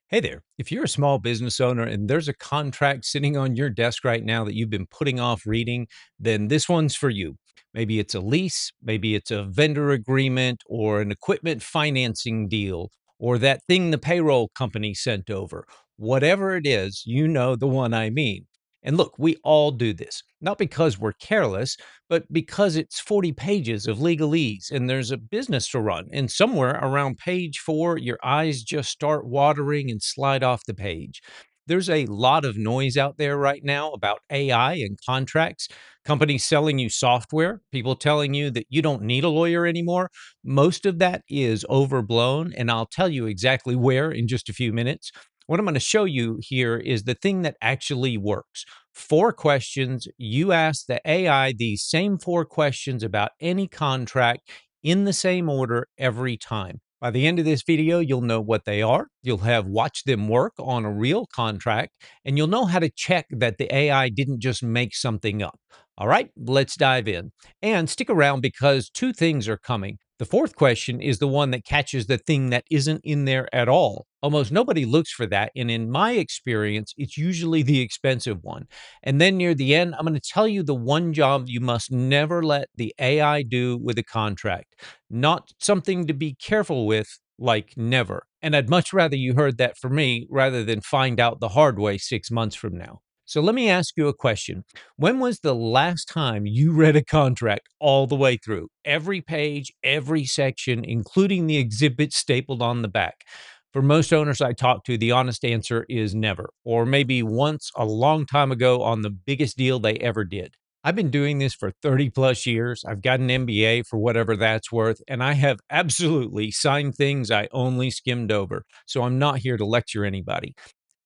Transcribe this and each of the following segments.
Hey there. If you're a small business owner and there's a contract sitting on your desk right now that you've been putting off reading, then this one's for you. Maybe it's a lease, maybe it's a vendor agreement or an equipment financing deal or that thing the payroll company sent over. Whatever it is, you know the one I mean. And look, we all do this, not because we're careless, but because it's 40 pages of legalese and there's a business to run. And somewhere around page 4, your eyes just start watering and slide off the page. There's a lot of noise out there right now about AI and contracts, companies selling you software, people telling you that you don't need a lawyer anymore. Most of that is overblown, and I'll tell you exactly where in just a few minutes. What I'm going to show you here is the thing that actually works. 4 questions. You ask the AI these same 4 questions about any contract in the same order every time. By the end of this video, you'll know what they are. You'll have watched them work on a real contract, and you'll know how to check that the AI didn't just make something up. All right, let's dive in. And stick around because 2 things are coming. The 4th question is the one that catches the thing that isn't in there at all. Almost nobody looks for that. And in my experience, it's usually the expensive one. And then near the end, I'm going to tell you the one job you must never let the AI do with a contract. Not something to be careful with, like never. And I'd much rather you heard that from me rather than find out the hard way 6 months from now. So let me ask you a question. When was the last time you read a contract all the way through? Every page, every section, including the exhibit stapled on the back. For most owners I talk to, the honest answer is never, or maybe once a long time ago on the biggest deal they ever did. I've been doing this for 30 plus years. I've got an MBA for whatever that's worth, and I have absolutely signed things I only skimmed over. So I'm not here to lecture anybody.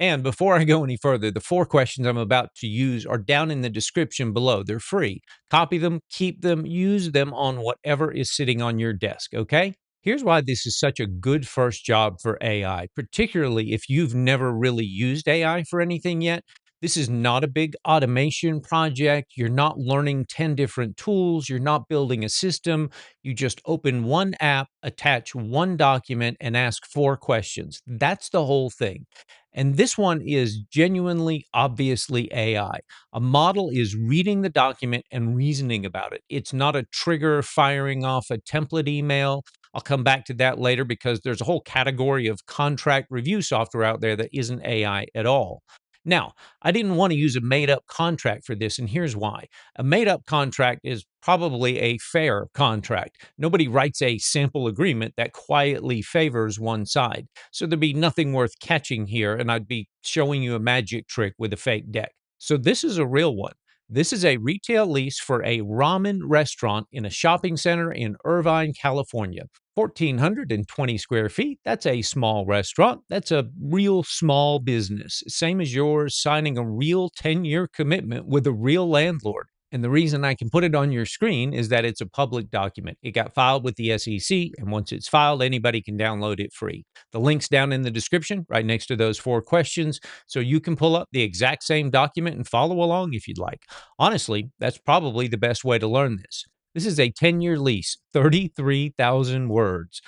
And before I go any further, the 4 questions I'm about to use are down in the description below. They're free. Copy them, keep them, use them on whatever is sitting on your desk, okay? Here's why this is such a good first job for AI, particularly if you've never really used AI for anything yet. This is not a big automation project. You're not learning 10 different tools. You're not building a system. You just open one app, attach one document, and ask 4 questions. That's the whole thing. And this one is genuinely, obviously AI. A model is reading the document and reasoning about it. It's not a trigger firing off a template email. I'll come back to that later because there's a whole category of contract review software out there that isn't AI at all. Now, I didn't want to use a made up contract for this, and here's why. A made up contract is probably a fair contract. Nobody writes a sample agreement that quietly favors one side. So there'd be nothing worth catching here, and I'd be showing you a magic trick with a fake deck. So this is a real one. This is a retail lease for a ramen restaurant in a shopping center in Irvine, California. 1,420 square feet. That's a small restaurant. That's a real small business, same as yours, signing a real 10-year commitment with a real landlord. And the reason I can put it on your screen is that it's a public document. It got filed with the SEC, and once it's filed, anybody can download it free. The link's down in the description, right next to those 4 questions, so you can pull up the exact same document and follow along if you'd like. Honestly, that's probably the best way to learn this. This is a 10-year lease, 33,000 words.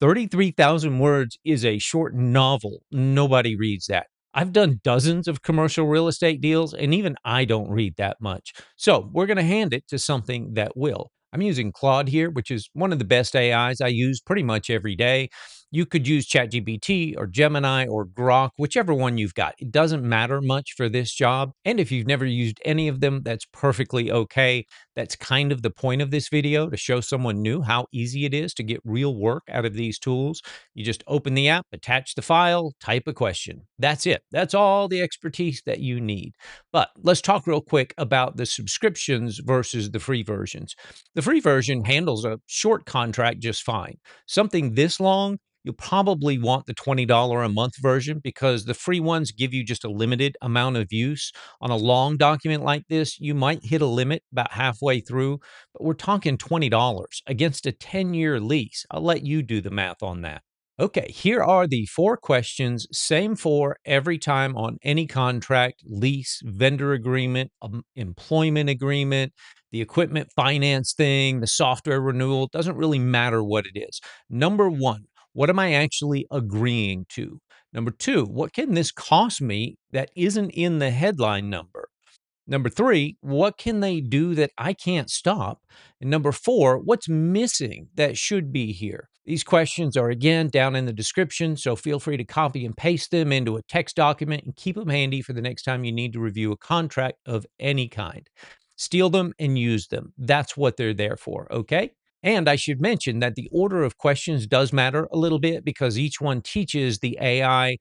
33,000 words is a short novel. Nobody reads that. I've done dozens of commercial real estate deals, and even I don't read that much. So we're going to hand it to something that will. I'm using Claude here, which is one of the best AIs I use pretty much every day. You could use ChatGPT or Gemini or Grok, whichever one you've got. It doesn't matter much for this job. And if you've never used any of them, that's perfectly okay. That's kind of the point of this video, to show someone new how easy it is to get real work out of these tools. You just open the app, attach the file, type a question. That's it. That's all the expertise that you need. But let's talk real quick about the subscriptions versus the free versions. The free version handles a short contract just fine. Something this long, you'll probably want the $20 a month version because the free ones give you just a limited amount of use. On a long document like this, you might hit a limit about halfway through, but we're talking $20 against a 10-year lease. I'll let you do the math on that. Okay, here are the 4 questions, same 4 every time on any contract, lease, vendor agreement, employment agreement, the equipment finance thing, the software renewal. Doesn't really matter what it is. Number 1, What am I actually agreeing to? Number two, what can this cost me that isn't in the headline number? Number three, what can they do that I can't stop? And number four, what's missing that should be here? These questions are again down in the description, so feel free to copy and paste them into a text document and keep them handy for the next time you need to review a contract of any kind. Steal them and use them. That's what they're there for, okay? And I should mention that the order of questions does matter a little bit because each one teaches the AI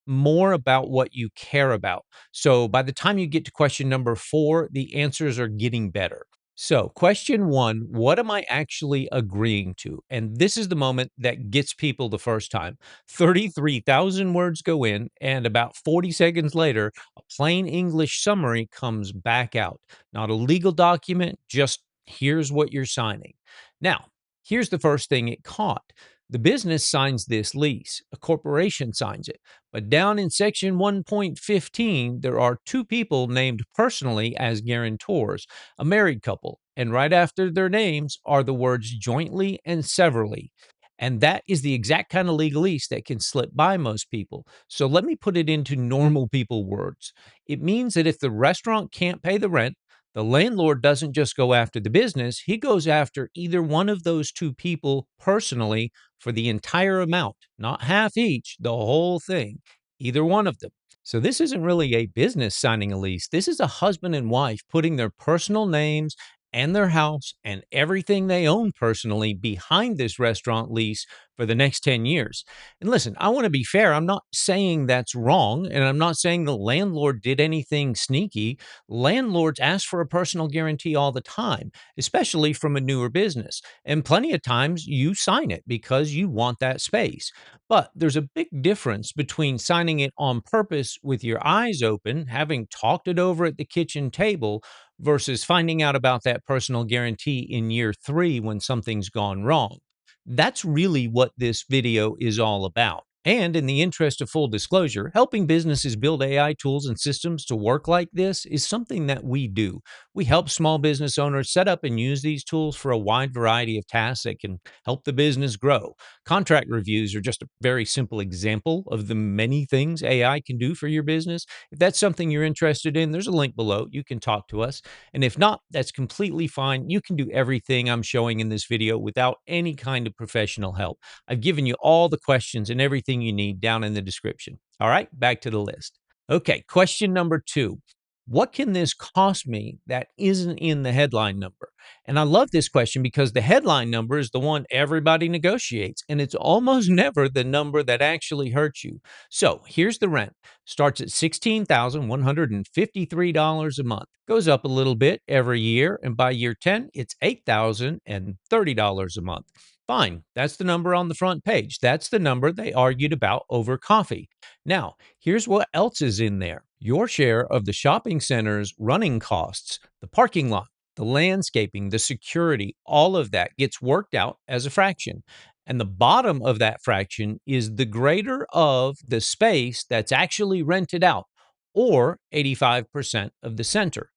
more about what you care about. So by the time you get to question number four, the answers are getting better. So, question one, what am I actually agreeing to? And this is the moment that gets people the first time. 33,000 words go in, and about 40 seconds later, a plain English summary comes back out. Not a legal document, just here's what you're signing. Now, here's the first thing it caught. The business signs this lease, a corporation signs it. But down in section 1.15, there are two people named personally as guarantors, a married couple, and right after their names are the words jointly and severally. And that is the exact kind of legalese that can slip by most people. So let me put it into normal people words. It means that if the restaurant can't pay the rent, the landlord doesn't just go after the business, he goes after either one of those two people personally for the entire amount, not half each, the whole thing, either one of them. So this isn't really a business signing a lease. This is a husband and wife putting their personal names and their house and everything they own personally behind this restaurant lease for the next 10 years. And listen, I want to be fair. I'm not saying that's wrong, and I'm not saying the landlord did anything sneaky. Landlords ask for a personal guarantee all the time, especially from a newer business. And plenty of times you sign it because you want that space. But there's a big difference between signing it on purpose with your eyes open, having talked it over at the kitchen table, versus finding out about that personal guarantee in year three when something's gone wrong. That's really what this video is all about. And in the interest of full disclosure, helping businesses build AI tools and systems to work like this is something that we do. We help small business owners set up and use these tools for a wide variety of tasks that can help the business grow. Contract reviews are just a very simple example of the many things AI can do for your business. If that's something you're interested in, there's a link below. You can talk to us. And if not, that's completely fine. You can do everything I'm showing in this video without any kind of professional help. I've given you all the questions and everything you need down in the description. All right, back to the list. Okay, question number two. What can this cost me that isn't in the headline number? And I love this question because the headline number is the one everybody negotiates, and it's almost never the number that actually hurts you. So here's the rent. Starts at $16,153 a month. Goes up a little bit every year, and by year 10, it's $8,030 a month. Fine, that's the number on the front page. That's the number they argued about over coffee. Now, here's what else is in there. Your share of the shopping center's running costs, the parking lot, the landscaping, the security, all of that gets worked out as a fraction. And the bottom of that fraction is the greater of the space that's actually rented out, or 85% of the center.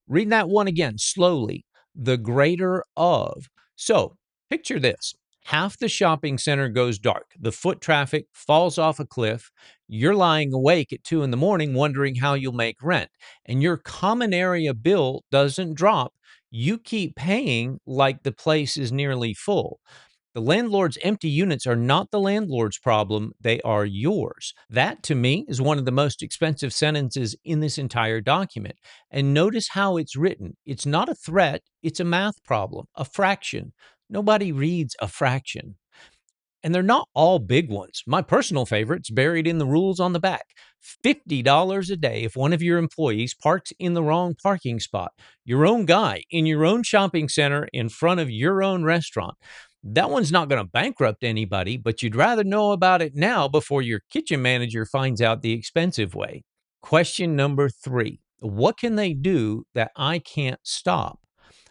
Read that one again slowly. The greater of. So picture this. Half the shopping center goes dark. The foot traffic falls off a cliff. You're lying awake at 2 in the morning wondering how you'll make rent. And your common area bill doesn't drop. You keep paying like the place is nearly full. The landlord's empty units are not the landlord's problem, they are yours. That, to me, is one of the most expensive sentences in this entire document. And notice how it's written. It's not a threat, it's a math problem, a fraction. Nobody reads a fraction. And they're not all big ones. My personal favorite's buried in the rules on the back. $50 a day if one of your employees parks in the wrong parking spot. Your own guy in your own shopping center in front of your own restaurant. That one's not going to bankrupt anybody, but you'd rather know about it now before your kitchen manager finds out the expensive way. Question number three. What can they do that I can't stop?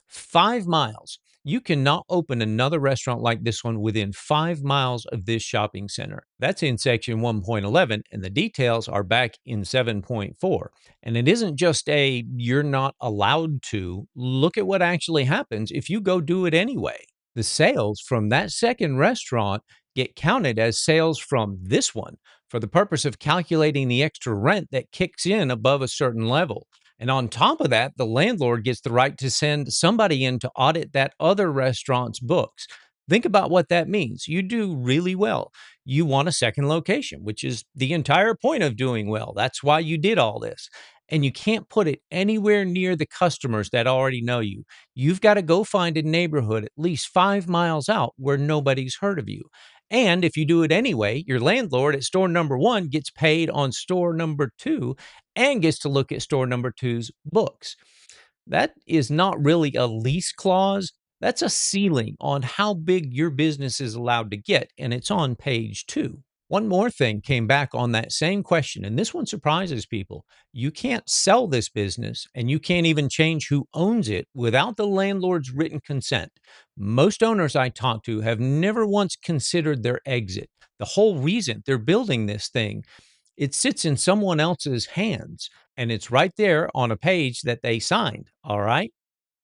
5 miles. You cannot open another restaurant like this one within 5 miles of this shopping center. That's in section 1.11, and the details are back in 7.4. And it isn't just a you're not allowed to. Look at what actually happens if you go do it anyway. The sales from that second restaurant get counted as sales from this one for the purpose of calculating the extra rent that kicks in above a certain level. And on top of that, the landlord gets the right to send somebody in to audit that other restaurant's books. Think about what that means. You do really well. You want a second location, which is the entire point of doing well. That's why you did all this. And you can't put it anywhere near the customers that already know you. You've got to go find a neighborhood at least 5 miles out where nobody's heard of you. And if you do it anyway, your landlord at store number one gets paid on store number two and gets to look at store number two's books. That is not really a lease clause. That's a ceiling on how big your business is allowed to get, and it's on page 2. One more thing came back on that same question, and this one surprises people. You can't sell this business, and you can't even change who owns it without the landlord's written consent. Most owners I talk to have never once considered their exit. The whole reason they're building this thing, it sits in someone else's hands, and it's right there on a page that they signed. All right.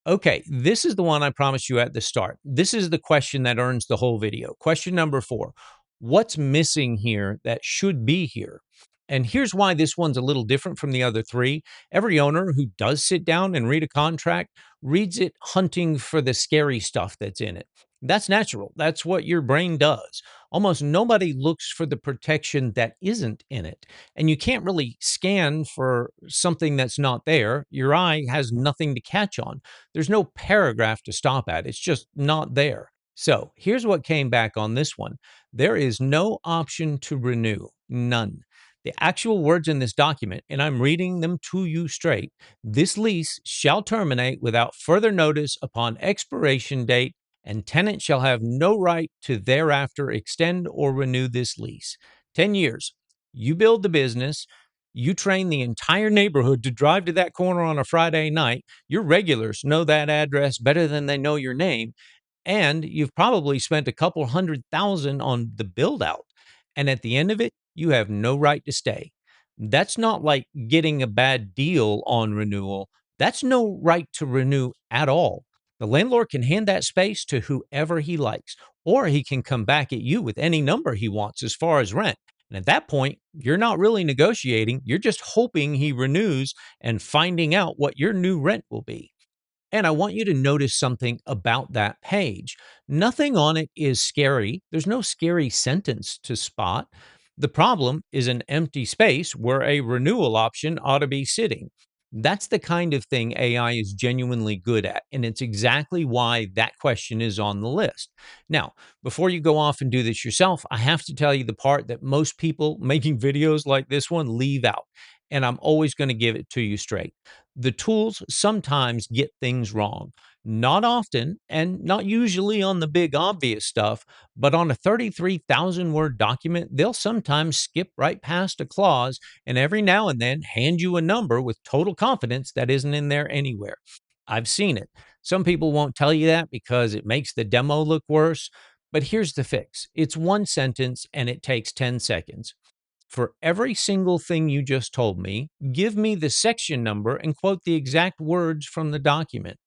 Okay, this is the one I promised you at the start. This is the question that earns the whole video. Question number 4. What's missing here that should be here? And here's why this one's a little different from the other 3. Every owner who does sit down and read a contract reads it hunting for the scary stuff that's in it. That's natural. That's what your brain does. Almost nobody looks for the protection that isn't in it. And you can't really scan for something that's not there. Your eye has nothing to catch on. There's no paragraph to stop at. It's just not there. So here's what came back on this one. There is no option to renew. None. The actual words in this document, and I'm reading them to you straight. This lease shall terminate without further notice upon expiration date, and tenant shall have no right to thereafter extend or renew this lease. 10 years. You build the business. You train the entire neighborhood to drive to that corner on a Friday night. Your regulars know that address better than they know your name. And you've probably spent a couple 100,000 on the build out. And at the end of it, you have no right to stay. That's not like getting a bad deal on renewal. That's no right to renew at all. The landlord can hand that space to whoever he likes, or he can come back at you with any number he wants as far as rent. And at that point, you're not really negotiating. You're just hoping he renews and finding out what your new rent will be. And I want you to notice something about that page. Nothing on it is scary. There's no scary sentence to spot. The problem is an empty space where a renewal option ought to be sitting. That's the kind of thing AI is genuinely good at, and it's exactly why that question is on the list. Now, before you go off and do this yourself, I have to tell you the part that most people making videos like this one leave out, and I'm always going to give it to you straight. The tools sometimes get things wrong. Not often, and not usually on the big obvious stuff, but on a 33,000 word document, they'll sometimes skip right past a clause and every now and then hand you a number with total confidence that isn't in there anywhere. I've seen it. Some people won't tell you that because it makes the demo look worse. But here's the fix, it's one sentence and it takes 10 seconds. For every single thing you just told me, give me the section number and quote the exact words from the document.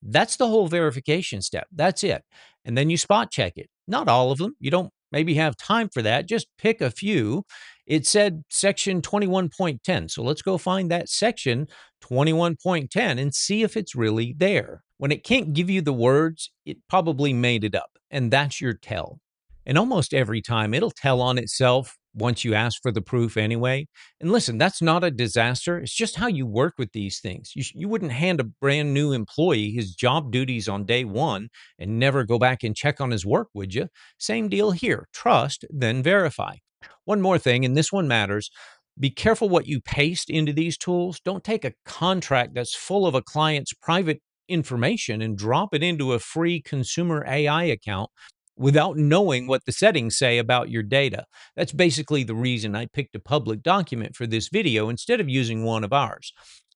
That's the whole verification step. That's it. And then you spot check it. Not all of them. You don't maybe have time for that. Just pick a few. It said section 21.10. So let's go find that section 21.10 and see if it's really there. When it can't give you the words, it probably made it up. And that's your tell. And almost every time it'll tell on itself once you ask for the proof anyway. And listen, that's not a disaster. It's just how you work with these things. You wouldn't hand a brand new employee his job duties on day one and never go back and check on his work, would you? Same deal here. Trust, then verify. One more thing, and this one matters. Be careful what you paste into these tools. Don't take a contract that's full of a client's private information and drop it into a free consumer AI account without knowing what the settings say about your data. That's basically the reason I picked a public document for this video instead of using one of ours.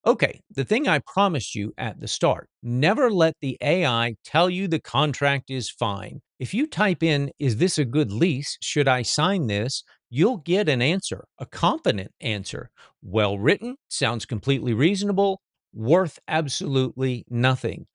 Okay, the thing I promised you at the start, never let the AI tell you the contract is fine. If you type in, is this a good lease? Should I sign this? You'll get an answer, a confident answer. Well written, sounds completely reasonable, worth absolutely nothing.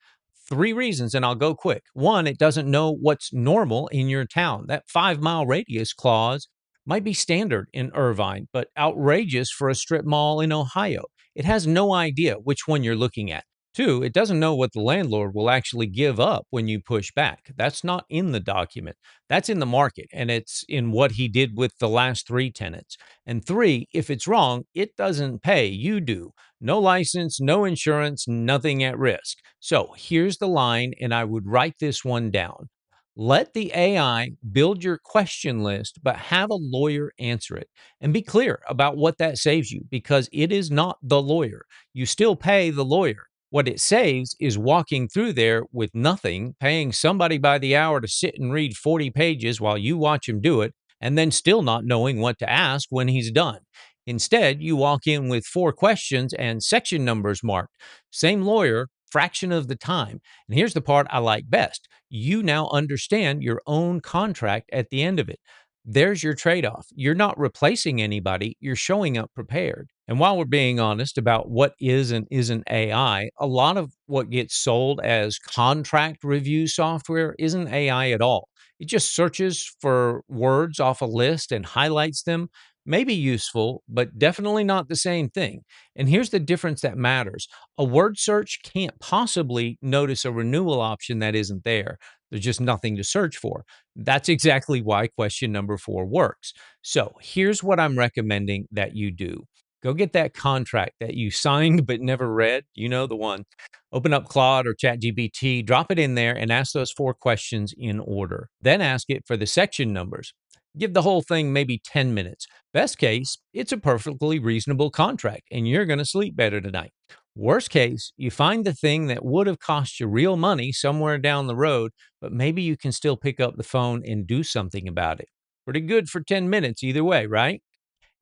Three reasons, and I'll go quick. One, it doesn't know what's normal in your town. That 5 mile radius clause might be standard in Irvine, but outrageous for a strip mall in Ohio. It has no idea which one you're looking at. Two, it doesn't know what the landlord will actually give up when you push back. That's not in the document. That's in the market, and it's in what he did with the last three tenants. And three, if it's wrong, it doesn't pay. You do. No license, no insurance, nothing at risk. So here's the line, and I would write this one down. Let the AI build your question list, but have a lawyer answer it. And be clear about what that saves you because it is not the lawyer. You still pay the lawyer. What it saves is walking through there with nothing, paying somebody by the hour to sit and read 40 pages while you watch him do it, and then still not knowing what to ask when he's done. Instead, you walk in with four questions and section numbers marked. Same lawyer, fraction of the time. And here's the part I like best. You now understand your own contract at the end of it. There's your trade off. You're not replacing anybody, you're showing up prepared. And while we're being honest about what is and isn't AI, a lot of what gets sold as contract review software isn't AI at all. It just searches for words off a list and highlights them. May be useful, but definitely not the same thing. And here's the difference that matters. A word search can't possibly notice a renewal option that isn't there. There's just nothing to search for. That's exactly why question number four works. So here's what I'm recommending that you do. Go get that contract that you signed but never read. You know the one. Open up Claude or ChatGPT, drop it in there, and ask those four questions in order. Then ask it for the section numbers. Give the whole thing maybe 10 minutes. Best case, it's a perfectly reasonable contract and you're going to sleep better tonight. Worst case, you find the thing that would have cost you real money somewhere down the road, but maybe you can still pick up the phone and do something about it. Pretty good for 10 minutes either way, right?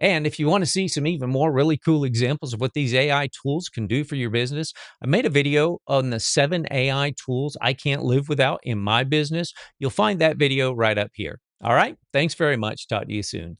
And if you want to see some even more really cool examples of what these AI tools can do for your business, I made a video on the 7 AI tools I can't live without in my business. You'll find that video right up here. All right. Thanks very much. Talk to you soon.